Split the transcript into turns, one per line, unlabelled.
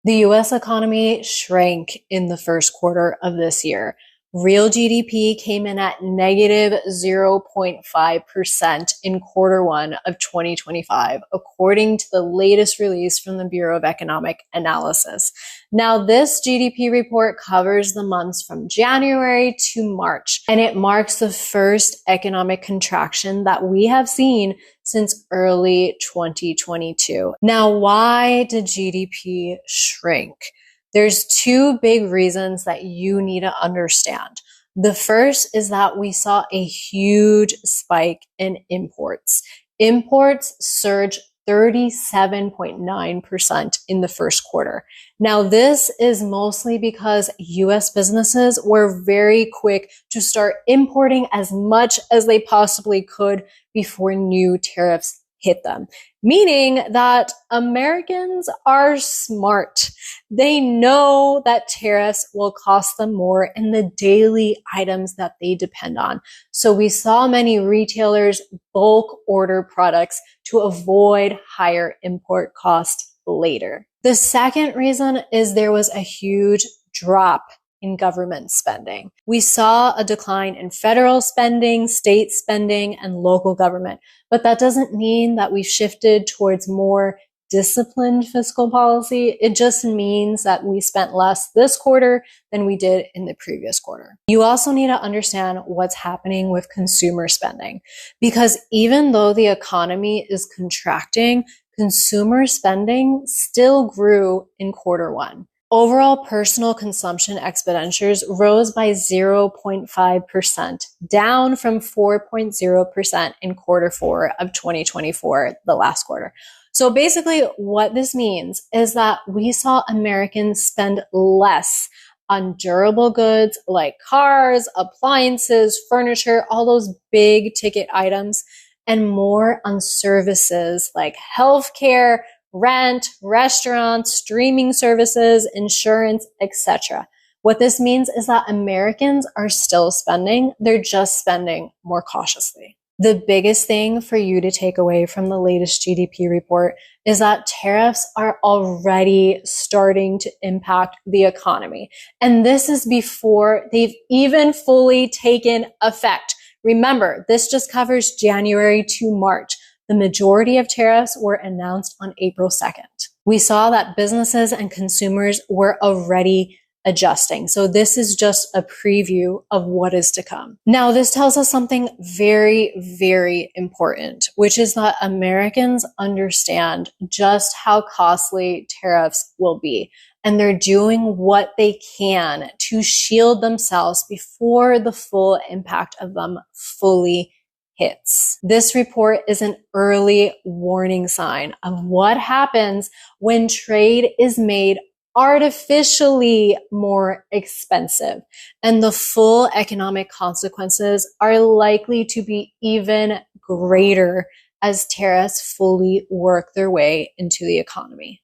The US economy shrank in the first quarter of this year. Real GDP came in at negative 0.5% in quarter one of 2025, according to the latest release from the Bureau of Economic Analysis. Now, this GDP report covers the months from January to March, and it marks the first economic contraction that we have seen since early 2022. Now, why did GDP shrink? There's two big reasons that you need to understand. The first is that we saw a huge spike in imports. Imports surged 37.9% in the first quarter. Now, this is mostly because US businesses were very quick to start importing as much as they possibly could before new tariffs hit them, meaning that Americans are smart. They know that tariffs will cost them more in the daily items that they depend on. So we saw many retailers bulk order products to avoid higher import costs later. The second reason is there was a huge drop in government spending. We saw a decline in federal spending, state spending, and local government, but that doesn't mean that we've shifted towards more disciplined fiscal policy. It just means that we spent less this quarter than we did in the previous quarter. You also need to understand what's happening with consumer spending, because even though the economy is contracting, consumer spending still grew in quarter one. Overall personal consumption expenditures rose by 0.5%, down from 4.0% in quarter four of 2024, the last quarter. So basically what this means is that we saw Americans spend less on durable goods like cars, appliances, furniture, all those big ticket items, and more on services like healthcare, rent, restaurants, streaming services, insurance, etc. What this means is that Americans are still spending, they're just spending more cautiously. The biggest thing for you to take away from the latest GDP report is that tariffs are already starting to impact the economy. And this is before they've even fully taken effect. Remember, this just covers January to March. The majority of tariffs were announced on April 2nd. We saw that businesses and consumers were already adjusting. So this is just a preview of what is to come. Now, this tells us something very, very important, which is that Americans understand just how costly tariffs will be. And they're doing what they can to shield themselves before the full impact of them fully hits. This report is an early warning sign of what happens when trade is made artificially more expensive, and the full economic consequences are likely to be even greater as tariffs fully work their way into the economy.